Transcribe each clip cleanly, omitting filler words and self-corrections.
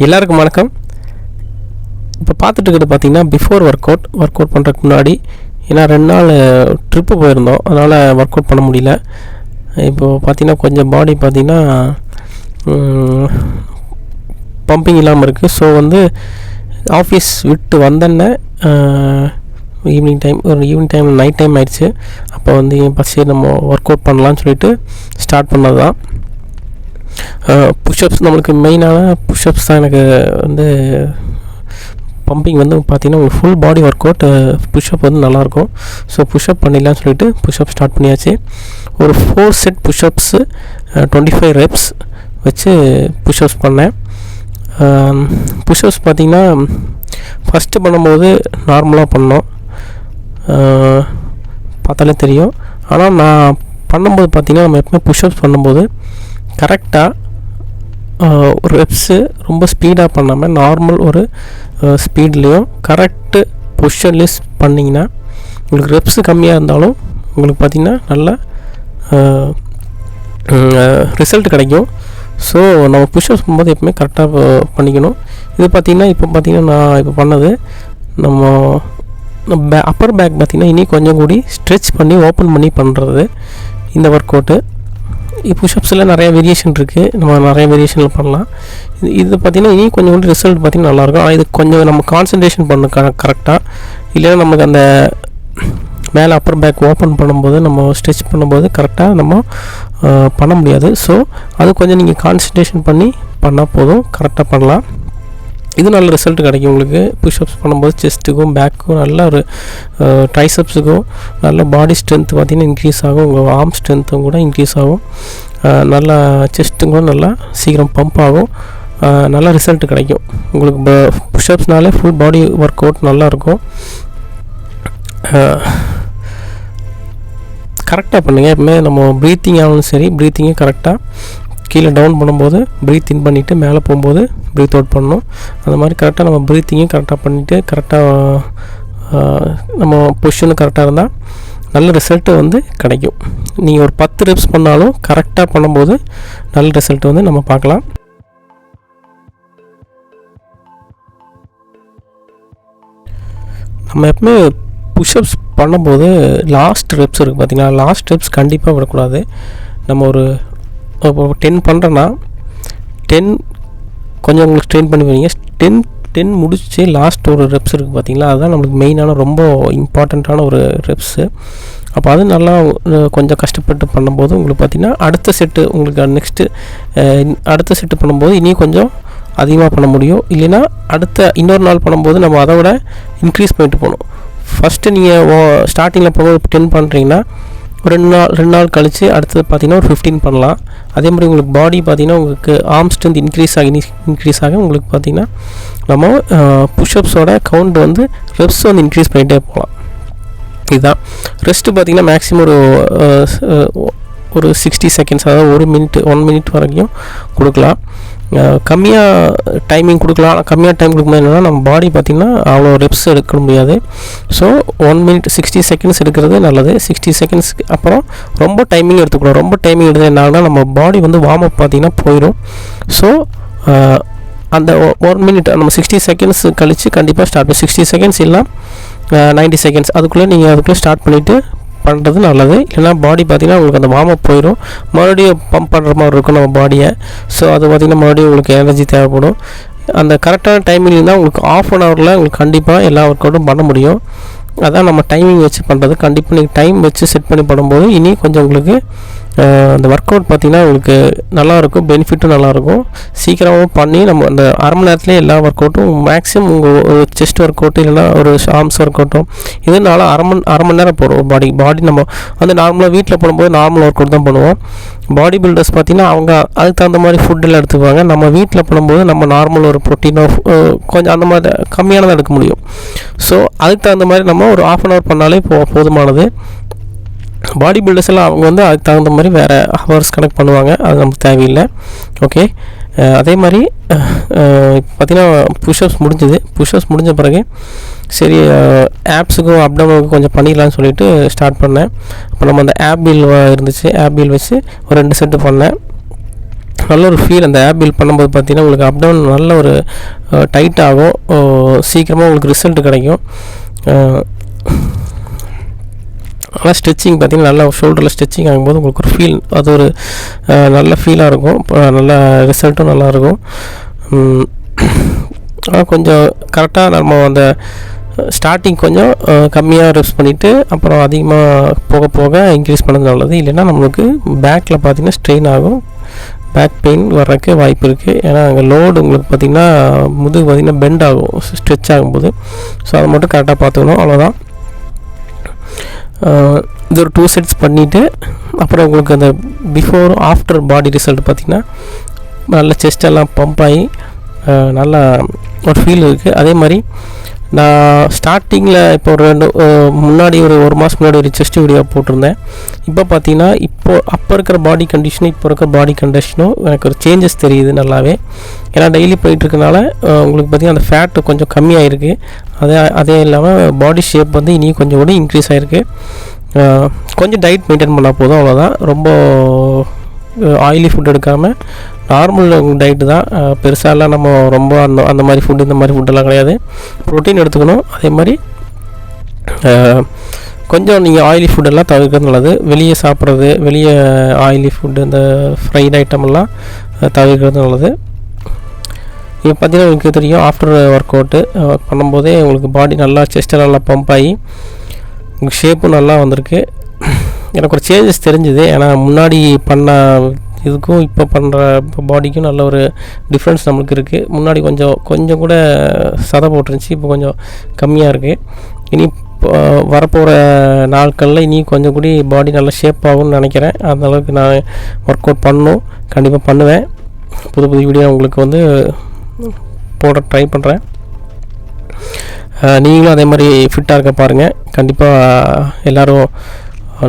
எல்லாருக்கும் வணக்கம். இப்போ பார்த்துட்டு இருக்கிறது பார்த்திங்கன்னா பிஃபோர் ஒர்க் அவுட் பண்ணுறதுக்கு முன்னாடி. ஏன்னா 2 நாள் ட்ரிப்பு போயிருந்தோம், அதனால் ஒர்க் அவுட் பண்ண முடியல. இப்போது பார்த்திங்கன்னா கொஞ்சம் பாடி பார்த்திங்கன்னா பம்பிங் இல்லாமல் இருக்குது. ஸோ ஆஃபீஸ் விட்டு வந்தேன்னே ஈவினிங் டைம் நைட் டைம் ஆயிடுச்சு. அப்போ சரி நம்ம ஒர்க் அவுட் பண்ணலான்னு சொல்லிட்டு ஸ்டார்ட் பண்ணது தான். புஷ்அப்ஸ் நம்மளுக்கு மெயினான புஷ்அப்ஸ் தான். எனக்கு பம்பிங் பார்த்திங்கன்னா ஒரு full body workout pushup நல்லாயிருக்கும். ஸோ புஷ்அப் பண்ணிடலான்னு சொல்லிட்டு புஷ்அப் ஸ்டார்ட் பண்ணியாச்சு. ஒரு 4 செட் புஷ்அப்ஸு 25 reps வச்சு புஷ்அப்ஸ் பண்ணேன். புஷ்அப்ஸ் பார்த்திங்கன்னா ஃபஸ்ட்டு பண்ணும்போது நார்மலாக பண்ணோம், பார்த்தாலே தெரியும். ஆனால் நான் பண்ணும்போது பார்த்திங்கன்னா நம்ம எப்பவுமே புஷ்அப்ஸ் பண்ணும்போது கரெக்டாக ஒரு ரெப்ஸு ரொம்ப ஸ்பீடாக பண்ணாமல் நார்மல் ஒரு ஸ்பீட்லேயும் கரெக்டு பொசிஷன்லேயும் பண்ணிங்கன்னா உங்களுக்கு ரெப்ஸு கம்மியாக இருந்தாலும் உங்களுக்கு பார்த்திங்கன்னா நல்ல ரிசல்ட் கிடைக்கும். ஸோ நம்ம புஷ்அப்ஸ் பண்ணும்போது எப்பவுமே கரெக்டாக பண்ணிக்கணும். இது பார்த்திங்கன்னா நான் இப்போ பண்ணது நம்ம அப்பர் பேக் பார்த்திங்கன்னா இனி கொஞ்சம் கூடி ஸ்ட்ரெச் பண்ணி ஓப்பன் பண்ணி பண்ணுறது இந்த ஒர்க் அவுட்டு. புஷ்அப்ஸில் நிறைய வேரியேஷன் இருக்குது, நம்ம நிறைய வேரியேஷனில் பண்ணலாம். இது பார்த்திங்கன்னா இனி கொஞ்சம் கூட ரிசல்ட் பார்த்திங்கன்னா நல்லாயிருக்கும். ஆனால் இது கொஞ்சம் நம்ம கான்சன்ட்ரேஷன் பண்ணணும் கரெக்டாக. இல்லைன்னா நமக்கு அந்த மேலே அப்பர் பேக் ஓப்பன் பண்ணும்போது நம்ம ஸ்ட்ரெச் பண்ணும்போது கரெக்டாக நம்ம பண்ண முடியாது. ஸோ அது கொஞ்சம் நீங்கள் கான்சன்ட்ரேஷன் பண்ணி பண்ணால் போதும், கரெக்டாக பண்ணலாம். இது நல்ல ரிசல்ட் கிடைக்கும் உங்களுக்கு. புஷ்அப்ஸ் பண்ணும்போது செஸ்ட்டுக்கும் பேக்குக்கும் நல்ல ஒரு ட்ரைசப்ஸுக்கும் நல்ல பாடி ஸ்ட்ரென்த் பார்த்திங்கன்னா இன்க்ரீஸ் ஆகும். உங்கள் ஆர்ம் ஸ்ட்ரென்த்தும் கூட இன்க்ரீஸ் ஆகும். நல்லா செஸ்ட்டும் கூட நல்லா சீக்கிரம் பம்ப் ஆகும். நல்ல ரிசல்ட் கிடைக்கும் உங்களுக்கு. புஷ்அப்ஸ்னாலே ஃபுல் பாடி ஒர்க் அவுட் நல்லாயிருக்கும். கரெக்டாக பண்ணுங்கள். எப்பவுமே நம்ம ப்ரீத்திங் ஆனாலும் சரி, ப்ரீத்திங்கும் கரெக்டாக கீழே டவுன் பண்ணும்போது ப்ரீத் இன் பண்ணிவிட்டு மேலே போகும்போது ப்ரீத் அவுட் பண்ணணும். அந்த மாதிரி கரெக்டாக நம்ம ப்ரீத்திங்கும் கரெக்டாக பண்ணிவிட்டு கரெக்டாக நம்ம பொசிஷனும் கரெக்டாக இருந்தால் நல்ல ரிசல்ட்டு கிடைக்கும். நீங்கள் ஒரு 10 reps பண்ணாலும் கரெக்டாக பண்ணும்போது நல்ல ரிசல்ட் நம்ம பார்க்கலாம். நம்ம எப்பவுமே புஷ்அப்ஸ் பண்ணும்போது லாஸ்ட் ரெப்ஸ் இருக்குது பார்த்திங்கன்னா, லாஸ்ட் ரெப்ஸ் கண்டிப்பாக விடக்கூடாது. நம்ம ஒரு 10 பண்ணுறேன்னா 10 கொஞ்சம் உங்களுக்கு ஸ்ட்ரெயின் பண்ணி வைங்க. 10 முடிச்சு லாஸ்ட் ஒரு ரெப்ஸ் இருக்குது பார்த்திங்களா, அதுதான் நம்மளுக்கு மெயினான ரொம்ப இம்பார்ட்டண்ட்டான ஒரு ரெப்ஸு. அப்போ அது நல்லா கொஞ்சம் கஷ்டப்பட்டு பண்ணும்போது உங்களுக்கு பார்த்திங்கன்னா அடுத்த செட்டு உங்களுக்கு அடுத்த செட்டு பண்ணும்போது இனியும் கொஞ்சம் அதிகமாக பண்ண முடியும். இல்லைன்னா இன்னொரு நாள் பண்ணும்போது நம்ம அதை விட இன்க்ரீஸ் பண்ணிட்டு போகணும். ஃபஸ்ட்டு நீங்கள் ஸ்டார்டிங்கில் போகும்போது 10 பண்ணுறீங்கன்னா ஒரு 2 நாள் கழித்து அடுத்தது பார்த்திங்கன்னா ஒரு 15 பண்ணலாம். அதே மாதிரி உங்களுக்கு பாடி பார்த்திங்கன்னா உங்களுக்கு ஆர்ம் ஸ்ட்ரென்த் இன்க்ரீஸ் ஆக உங்களுக்கு பார்த்திங்கன்னா நம்ம புஷ்அப்ஸோட கவுண்ட் ரெப்ஸ் இன்க்ரீஸ் பண்ணிகிட்டே போகலாம். இதுதான் ரெஸ்ட்டு பார்த்திங்கன்னா மேக்ஸிமம் ஒரு 60 seconds, அதாவது 1 minute வரைக்கும் கொடுக்கலாம். கம்மியாக டைமிங் கொடுக்கலாம். கம்மியாக டைம் கொடுக்கும்போது என்னென்னா நம்ம பாடி பார்த்திங்கன்னா அவ்வளோ ரெப்ஸ் எடுக்க முடியாது. ஸோ 1 minute 60 seconds எடுக்கிறது நல்லது. 60 secondsக்கு அப்புறம் ரொம்ப டைமிங் எடுத்துக்கூடாது. ரொம்ப டைமிங் எடுத்து என்ன ஆகுனா நம்ம பாடி வார்ம் அப் பார்த்திங்கன்னா போயிடும். ஸோ அந்த 1 minute நம்ம 60 seconds கழித்து கண்டிப்பாக ஸ்டார்ட் பண்ணி 60 seconds இல்லை 90 seconds அதுக்குள்ளே ஸ்டார்ட் பண்ணிவிட்டு பண்ணுறது நல்லது. இல்லைனா பாடி பார்த்திங்கன்னா உங்களுக்கு அந்த வார்ம் அப் போயிடும், மறுபடியும் பம்ப் பண்ணுற மாதிரி இருக்கும் நம்ம பாடியை. ஸோ அது பார்த்திங்கன்னா மறுபடியும் உங்களுக்கு எனர்ஜி தேவைப்படும். அந்த கரெக்டான டைமிங் இருந்தால் உங்களுக்கு 1/2 hourல உங்களுக்கு கண்டிப்பாக எல்லா ஒர்க் அவுட்டும் பண்ண முடியும். அதான் நம்ம டைமிங் வச்சு பண்ணுறது. கண்டிப்பாக நீங்கள் டைம் வச்சு செட் பண்ணி பண்ணும்போது இனி கொஞ்சம் உங்களுக்கு அந்த ஒர்க் அவுட் பார்த்திங்கன்னா உங்களுக்கு நல்லாயிருக்கும், பெனிஃபிட்டும் நல்லாயிருக்கும். சீக்கிரமாக பண்ணி நம்ம அந்த அரை மணி நேரத்துலேயே எல்லா ஒர்க் அவுட்டும் மேக்ஸிமம் உங்கள் ஒரு செஸ்ட் ஒர்க் அவுட்டு இல்லைனா ஒரு ஆர்ம்ஸ் ஒர்க் அவுட்டும் இதனால அரை மணி நேரம் போடுவோம். பாடி நம்ம நார்மலாக வீட்டில் பண்ணும்போது நார்மல் ஒர்க் அவுட் தான் பண்ணுவோம். பாடி பில்டர்ஸ் பார்த்திங்கன்னா அவங்க அதுக்கு தகுந்த மாதிரி ஃபுட்டெல்லாம் எடுத்துக்குவாங்க. நம்ம வீட்டில் பண்ணும்போது நம்ம நார்மல் ஒரு ப்ரோட்டீனோ கொஞ்சம் அந்த மாதிரி கம்மியானதாக எடுக்க முடியும். ஸோ அதுக்கு தகுந்த மாதிரி நம்ம ஒரு 1/2 hour பண்ணாலே போதுமானது. பாடி பில்டர்ஸ் எல்லாம் அவங்க அதுக்கு தகுந்த மாதிரி வேறு ஹவர்ஸ் கனெக்ட் பண்ணுவாங்க, அது நமக்கு தேவையில்லை. ஓகே, அதே மாதிரி பார்த்திங்கன்னா புஷ்அப்ஸ் முடிஞ்ச பிறகு சரி ஆப்ஸுக்கும் அப்டமனுக்கும் கொஞ்சம் பண்ணிடலான்னு சொல்லிட்டு ஸ்டார்ட் பண்ணேன். அப்போ நம்ம அந்த ஆப் வீல் இருந்துச்சு, ஆப் வீல் வச்சு ஒரு 2 செட்டு பண்ணேன். நல்ல ஒரு ஃபீல். அந்த ஆப் பில்ட் பண்ணும்போது பார்த்தீங்கன்னா உங்களுக்கு அப் டவுன் நல்ல ஒரு டைட் ஆகும், சீக்கிரமாக உங்களுக்கு ரிசல்ட் கிடைக்கும். ஆனால் ஸ்ட்ரெச்சிங் பார்த்திங்கன்னா நல்லா ஷோல்டரில் ஸ்ட்ரெச்சிங் ஆகும்போது உங்களுக்கு ஒரு ஃபீல், அது ஒரு நல்ல ஃபீலாக இருக்கும், நல்ல ரிசல்ட்டும் நல்லாயிருக்கும். ஆனால் கொஞ்சம் கரெக்டாக நம்ம அந்த ஸ்டார்டிங் கொஞ்சம் கம்மியாக ரெப்ஸ் பண்ணிவிட்டு அப்புறம் அதிகமாக போக போக இன்க்ரீஸ் பண்ணது நல்லது. இல்லைன்னா நம்மளுக்கு பேக்கில் பார்த்திங்கன்னா ஸ்ட்ரெயின் ஆகும், பேக் பெயின் வர்றதுக்கு வாய்ப்பு இருக்குது. ஏன்னா அங்கே லோடு உங்களுக்கு பார்த்திங்கன்னா முதுகு பார்த்திங்கன்னா பெண்ட் ஆகும் ஸ்ட்ரெச் ஆகும்போது. ஸோ அதை மட்டும் கரெக்டாக பார்த்துக்கணும், அவ்வளோதான். இது ஒரு 2 செட்ஸ் பண்ணிவிட்டு அப்புறம் உங்களுக்கு அந்த பிஃபோர் ஆஃப்டர் பாடி ரிசல்ட் பார்த்திங்கன்னா நல்ல செஸ்டெல்லாம் பம்ப் ஆகி நல்லா ஒரு ஃபீல் இருக்குது. அதே மாதிரி நான் ஸ்டார்டிங்கில் இப்போ ஒரு முன்னாடி ஒரு மாதம் முன்னாடி ஒரு செஸ்ட் வீடியோ போட்டிருந்தேன். இப்போ பார்த்தீங்கன்னா அப்போ இருக்கிற பாடி கண்டிஷனும் இப்போ இருக்கிற பாடி கண்டிஷனும் எனக்கு ஒரு சேஞ்சஸ் தெரியுது நல்லாவே. ஏன்னா டெய்லி போயிட்டுருக்கனால உங்களுக்கு பார்த்திங்கன்னா அந்த ஃபேட்டு கொஞ்சம் கம்மியாகிருக்கு. அதே இல்லாமல் பாடி ஷேப் வந்து இனியும் கொஞ்சம் கூட இன்க்ரீஸ் ஆகிருக்கு. கொஞ்சம் டயட் மெயின்டைன் பண்ணால் போதும், அவ்வளோதான். ரொம்ப ஆயிலி ஃபுட் எடுக்காமல் நார்மல் டயட்டு தான், பெருசாலாம் நம்ம ரொம்ப அந்த மாதிரி ஃபுட்டு இந்த மாதிரி ஃபுட்டெல்லாம் கிடையாது. ப்ரோட்டீன் எடுத்துக்கணும். அதே மாதிரி கொஞ்சம் நீங்கள் ஆயிலி ஃபுட்டெல்லாம் தவிர்க்கிறது நல்லது. வெளியே சாப்பிட்றது, வெளியே ஆயிலி ஃபுட்டு இந்த ஃப்ரைட் ஐட்டமெல்லாம் தவிர்க்கிறது நல்லது. இப்போ பார்த்தீங்கன்னா உங்களுக்கு தெரியும், ஆஃப்டர் ஒர்க் அவுட்டு பண்ணும்போதே உங்களுக்கு பாடி நல்லா செஸ்ட்டு நல்லா பம்ப் ஆகி உங்களுக்கு ஷேப்பும் நல்லா வந்திருக்கு. எனக்கு ஒரு சேஞ்சஸ் தெரிஞ்சுது. ஏன்னா முன்னாடி பண்ண இதுக்கும் இப்போ பண்ணுற பாடிக்கும் நல்ல ஒரு டிஃப்ரென்ஸ் நம்மளுக்கு இருக்குது. முன்னாடி கொஞ்சம் கூட சதை போட்டுருந்துச்சு, இப்போ கொஞ்சம் கம்மியாக இருக்குது. இனி வரப்போகிற நாட்களில் இனி கொஞ்சம் கூடி பாடி நல்லா ஷேப் ஆகும்னு நினைக்கிறேன். அந்தளவுக்கு நான் ஒர்க் அவுட் பண்ணணும், கண்டிப்பாக பண்ணுவேன். புது வீடியோ உங்களுக்கு வந்து போட ட்ரை பண்ணுறேன். நீங்களும் அதே மாதிரி ஃபிட்டாக இருக்க பாருங்கள். கண்டிப்பாக எல்லோரும்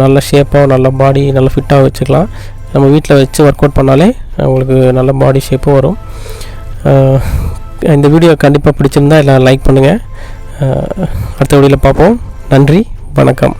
நல்ல ஷேப்பாக நல்ல பாடி நல்ல ஃபிட்டாக வச்சுக்கலாம். நம்ம வீட்டில் வச்சு ஒர்க் அவுட் பண்ணாலே உங்களுக்கு நல்ல பாடி ஷேப்பும் வரும். இந்த வீடியோ கண்டிப்பாக பிடிச்சிருந்தா எல்லாம் லைக் பண்ணுங்கள். அடுத்த வீடியோவில் பார்ப்போம். நன்றி, வணக்கம்.